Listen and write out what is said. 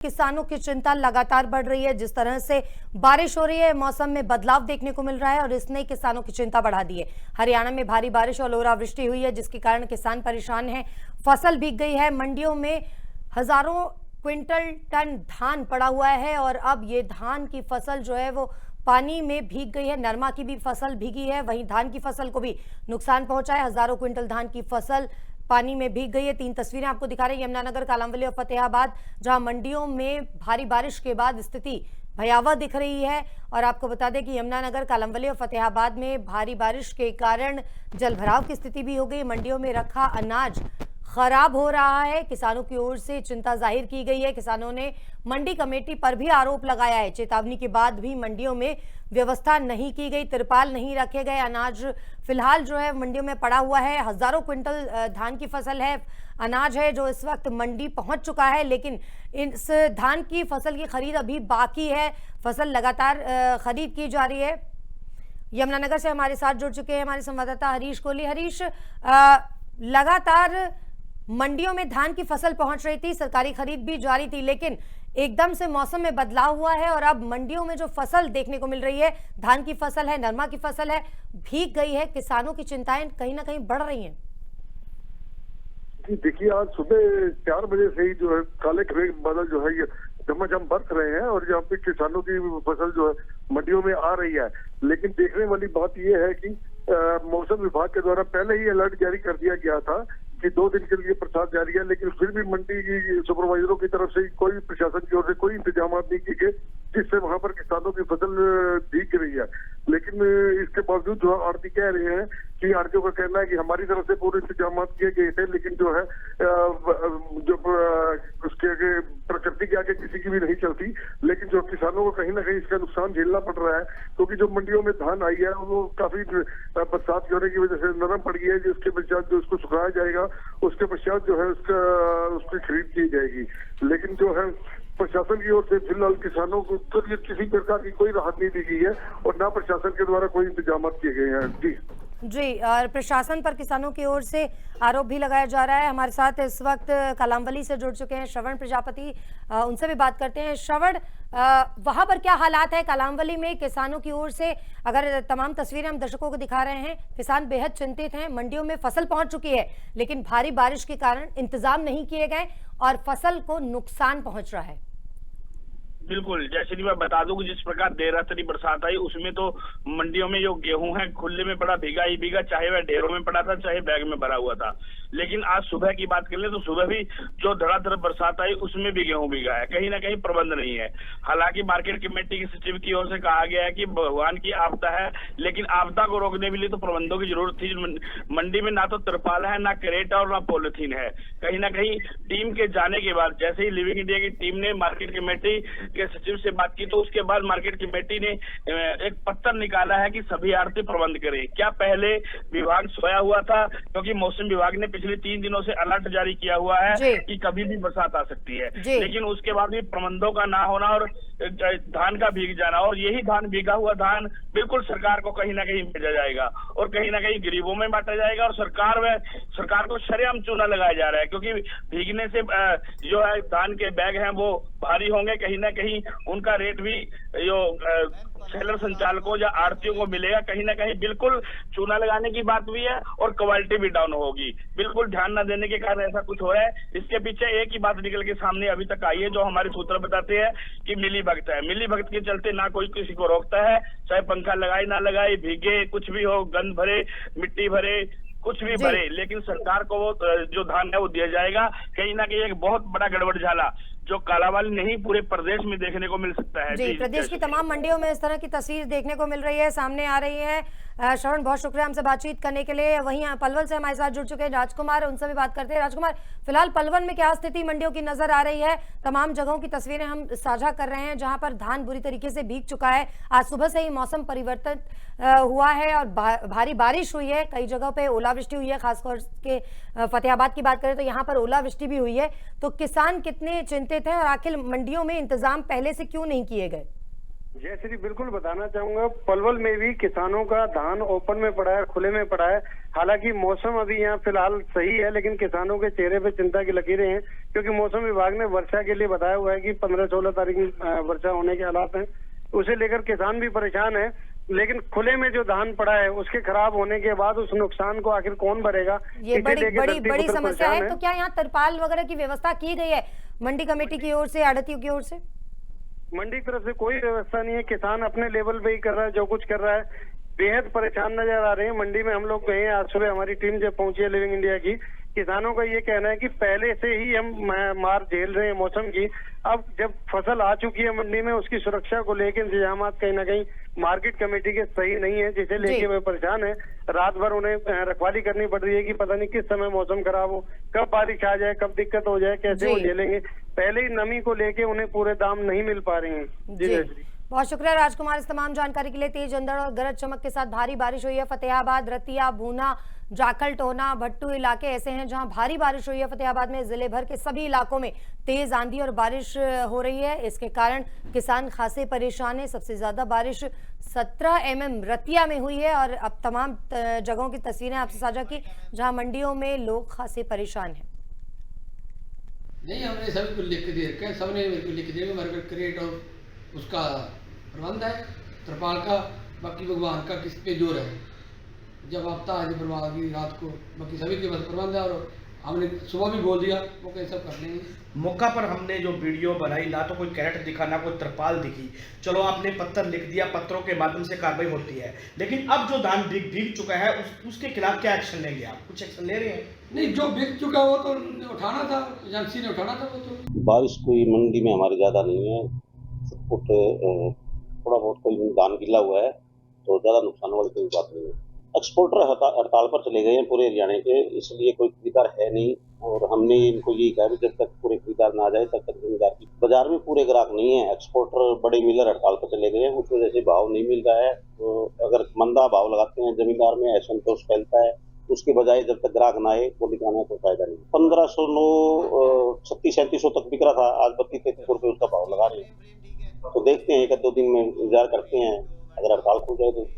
किसानों की चिंता लगातार बढ़ रही है। जिस तरह से बारिश हो रही है, मौसम में बदलाव देखने को मिल रहा है और इसने किसानों की चिंता बढ़ा दी है। हरियाणा में भारी बारिश और ओलावृष्टि हुई है, जिसके कारण किसान परेशान हैं। फसल भीग गई है। मंडियों में हजारों क्विंटल टन धान पड़ा हुआ है और अब ये धान की फसल जो है वो पानी में भीग गई है। नरमा की भी फसल भीगी है, वहीं धान की फसल को भी नुकसान पहुंचा है। हजारों क्विंटल धान की फसल पानी में भीग गई है। 3 तस्वीरें आपको दिखा रहे हैं, यमुनानगर, कालांवाली और फतेहाबाद, जहां मंडियों में भारी बारिश के बाद स्थिति भयावह दिख रही है। और आपको बता दें कि यमुनानगर, कालांवाली और फतेहाबाद में भारी बारिश के कारण जलभराव की स्थिति भी हो गई। मंडियों में रखा अनाज खराब हो रहा है। किसानों की ओर से चिंता जाहिर की गई है। किसानों ने मंडी कमेटी पर भी आरोप लगाया है। चेतावनी के बाद भी मंडियों में व्यवस्था नहीं की गई, तिरपाल नहीं रखे गए। अनाज फिलहाल जो है मंडियों में पड़ा हुआ है। हजारों क्विंटल धान की फसल है, अनाज है जो इस वक्त मंडी पहुंच चुका है, लेकिन इस धान की फसल की खरीद अभी बाकी है। फसल लगातार खरीद की जा रही है। यमुनानगर से हमारे साथ जुड़ चुके हैं हमारे संवाददाता हरीश कोहली। हरीश, लगातार मंडियों में धान की फसल पहुंच रही थी, सरकारी खरीद भी जारी थी, लेकिन एकदम से मौसम में बदलाव हुआ है और अब मंडियों में जो फसल देखने को मिल रही है, धान की फसल है, नरमा की फसल है, भीग गई है। किसानों की चिंताएं कहीं ना कहीं बढ़ रही हैं। जी देखिए, आज सुबह 4 बजे से ही जो है काले घने बादल जो है ये झमाझम बरस रहे हैं और यहाँ पे किसानों की फसल जो है मंडियों में आ रही है। लेकिन देखने वाली बात यह है कि मौसम विभाग के द्वारा पहले ही अलर्ट जारी कर दिया गया था कि 2 दिन के लिए प्रसाद जारी है, लेकिन फिर भी मंडी की सुपरवाइजरों की तरफ से कोई प्रशासन की ओर से कोई इंतजाम नहीं किए गए, जिससे वहां पर किसानों की फसल भीग रही है। लेकिन इसके बावजूद जो आड़ती कह रहे हैं कि आड़तियों का कहना है कि हमारी तरफ से पूरे इंतजाम किए गए थे, लेकिन जो है जो उसके प्रकृति के आगे किसी की भी नहीं चलती। लेकिन जो किसानों को कहीं ना कहीं इसका नुकसान झेलना पड़ रहा है, क्योंकि जो मंडियों में धान आई है वो काफी बरसात की होने की वजह से नरम पड़ गई है, जिसके पश्चात जो उसको सुखाया जाएगा उसके पश्चात जो है उसकी खरीद की जाएगी। लेकिन जो है प्रशासन की ओर से फिलहाल किसानों को तो किसी प्रकार की कोई राहत नहीं दी गई है और ना प्रशासन के द्वारा कोई इंतजाम किए गए हैं। जी, और प्रशासन पर किसानों की ओर से आरोप भी लगाया जा रहा है। हमारे साथ इस वक्त कालांवाली से जुड़ चुके हैं श्रवण प्रजापति, उनसे भी बात करते हैं। श्रवण, वहां पर क्या हालात है कालांवाली में किसानों की ओर से? अगर तमाम तस्वीरें हम दर्शकों को दिखा रहे हैं, किसान बेहद चिंतित हैं। मंडियों में फसल पहुंच चुकी है, लेकिन भारी बारिश के कारण इंतजाम नहीं किए गए और फसल को नुकसान पहुंच रहा है। बिल्कुल, जैसे कि मैं बता दूं कि जिस प्रकार देर रात्रि बरसात आई, उसमें तो मंडियों में जो गेहूं है खुले में पड़ा, भीगा ही भीगा, चाहे वह ढेरों में पड़ा था चाहे बैग में भरा हुआ था। लेकिन आज सुबह की बात कर ले तो सुबह भी जो धड़ाधड़ बरसात आई उसमें भी गेहूं भीगा है। कहीं ना कहीं प्रबंध नहीं है। हालांकि मार्केट कमेटी के सचिव की ओर से कहा गया है कि भगवान की आपदा है, लेकिन आपदा को रोकने के लिए तो प्रबंधों की जरूरत थी। मंडी में ना तो तिरपाल है, ना क्रेट और ना पॉलिथीन है। कहीं ना कहीं टीम के जाने के बाद, जैसे ही लिविंग इंडिया की टीम ने मार्केट कमेटी के सचिव से बात की, तो उसके बाद मार्केट कमेटी ने एक पत्र निकाला है कि सभी आड़ती प्रबंध करें। क्या पहले विभाग सोया हुआ था? क्योंकि मौसम विभाग ने पिछले 3 दिनों से अलर्ट जारी किया हुआ है कि कभी भी बरसात आ सकती है, लेकिन उसके बाद भी प्रबंधों का ना होना और धान का भीग जाना, और यही धान, भीगा हुआ धान बिल्कुल सरकार को कहीं ना कहीं भेजा जाएगा और कहीं ना कहीं गरीबों में बांटा जाएगा और सरकार को शरेआम चूना लगाया जा रहा है। क्योंकि भीगने से जो है धान के बैग हैं वो भारी होंगे, कहीं ना कहीं उनका रेट भी जो सेलर संचालकों या आड़तियों को मिलेगा। कहीं ना कहीं बिल्कुल चूना लगाने की बात भी है और क्वालिटी भी डाउन होगी। बिल्कुल ध्यान न देने के कारण ऐसा कुछ हो रहा है। इसके पीछे एक ही बात निकल के सामने अभी तक आई है, जो हमारे सूत्र बताते हैं कि मिली भगत है। मिली भगत के चलते ना कोई किसी को रोकता है, चाहे पंखा लगाए ना लगाए, भीगे कुछ भी हो, गंद भरे, मिट्टी भरे, कुछ भी भरे, लेकिन सरकार को वो जो धान है वो दिया जाएगा। कहीं ना कहीं एक बहुत बड़ा गड़बड़ झाला जो कालांवाली नहीं पूरे प्रदेश में देखने को मिल सकता है। जी, प्रदेश की तमाम मंडियों में इस तरह की तस्वीर देखने को मिल रही है, सामने आ रही है। श्रवण, बहुत शुक्रिया हमसे बातचीत करने के लिए। वहीं पलवल से हमारे साथ जुड़ चुके हैं राजकुमार, उनसे भी बात करते हैं। राजकुमार, फिलहाल पलवल में क्या स्थिति मंडियों की नजर आ रही है? तमाम जगहों की तस्वीरें हम साझा कर रहे हैं जहां पर धान बुरी तरीके से भीग चुका है। आज सुबह से ही मौसम परिवर्तन हुआ है और भारी बारिश हुई है। कई जगहों पे ओलावृष्टि हुई है, खासकर के फतेहाबाद की बात करें तो यहाँ पर ओलावृष्टि भी हुई है। तो किसान कितने चिंतित हैं और आखिर मंडियों में इंतजाम पहले से क्यों नहीं किए गए? जय श्री, बिल्कुल बताना चाहूंगा। पलवल में भी किसानों का धान ओपन में पड़ा है, खुले में पड़ा है। हालांकि मौसम अभी यहाँ फिलहाल सही है, लेकिन किसानों के चेहरे पे चिंता की लकीरें हैं, क्योंकि मौसम विभाग ने वर्षा के लिए बताया हुआ है कि 15-16 तारीख में वर्षा होने के हालात हैं। उसे लेकर किसान भी परेशान है। लेकिन खुले में जो धान पड़ा है उसके खराब होने के बाद उस नुकसान को आखिर कौन भरेगा, ये इसे बड़ी लेकर बड़ी धरती बड़ी पुत्र समस्या परेशान है। तो क्या यहाँ तरपाल वगैरह की व्यवस्था की गई है मंडी कमेटी की ओर से, आड़तियों की ओर से? मंडी की तरफ से कोई व्यवस्था नहीं है। किसान अपने लेवल पे ही कर रहा है जो कुछ कर रहा है। बेहद परेशान नजर आ रहे हैं। मंडी में हम लोग गए हैं, आज सुबह हमारी टीम जब पहुंची है लिविंग इंडिया की, किसानों का ये कहना है कि पहले से ही हम मार झेल रहे हैं मौसम की। अब जब फसल आ चुकी है मंडी में, उसकी सुरक्षा को लेकर इंतजाम कहीं ना कहीं मार्केट कमेटी के सही नहीं है, जिसे लेके वे परेशान है। रात भर उन्हें रखवाली करनी पड़ रही है कि पता नहीं किस समय मौसम खराब हो, कब बारिश आ जाए, कब दिक्कत हो जाए, कैसे वो झेलेंगे। पहले ही नमी को लेके उन्हें पूरे दाम नहीं मिल पा रहे हैं। जी बहुत शुक्रिया राजकुमार इस तमाम जानकारी के लिए। तेज अंधड़ और गरज चमक के साथ भारी बारिश हुई है। फतेहाबाद, रतिया, भूना, जाखल, टोना, भट्टू इलाके ऐसे हैं जहां भारी बारिश हुई है। फतेहाबाद में जिले भर के सभी इलाकों में तेज आंधी और बारिश हो रही है। इसके कारण किसान खासे परेशान है। सबसे ज्यादा बारिश 17 mm रतिया में हुई है और अब तमाम जगहों की तस्वीरें आपसे साझा की जहां मंडियों में लोग खासे परेशान हैं। नहीं, हमने सभी को लिख के दे रखे हैं, सबने मेरे को लिख के दिया। मेरे को क्रेट और उसका प्रबंध है, त्रिपाल का, बाकी भगवान का किस पे जोर है। जब हफ्ता आज बर्बाद की रात को, बाकी सभी के पास प्रबंध है। और हमने सुबह भी बोल दिया वो कैसे सब कर लेंगे। मौका पर हमने जो वीडियो बनाई, ना तो कोई कैरेट दिखा ना कोई त्रिपाल दिखी। चलो आपने पत्थर लिख दिया, पत्थरों के माध्यम से कार्रवाई होती है, लेकिन अब जो धान भीग चुका है उसके खिलाफ क्या एक्शन लेंगे आप? कुछ एक्शन ले रहे हैं? नहीं, जो बिक चुका वो तो उठाना था, एजेंसी ने उठाना था। वो तो बारिश कोई मंडी में हमारी ज़्यादा नहीं है, फुट थोड़ा बहुत कोई धान गिला हुआ है, तो ज़्यादा नुकसान वाली कोई बात नहीं है। एक्सपोर्टर हड़ताल पर चले गए हैं पूरे हरियाणा के, इसलिए कोई खरीदार है नहीं। और हमने इनको यही कहा कि जब तक पूरे खरीदार ना आ जाए तब तक जमींदार की बाजार में पूरे ग्राहक नहीं है। एक्सपोर्टर बड़े मिलर हड़ताल पर चले गए हैं, उस वजह से भाव नहीं मिल रहा है। तो अगर मंदा भाव लगाते हैं जमींदार में, असंतोष फैलता है। उसके बजाय जब तक ग्राहक ना आए वो दिखाना कोई फायदा नहीं। 1509 36-37 तक बिक रहा था, आज 32-33 रुपये उसका भाव लगा रहे हैं। तो देखते हैं 1-2 दिन में इंतजार करते हैं, अगर हड़ताल खुल जाए तो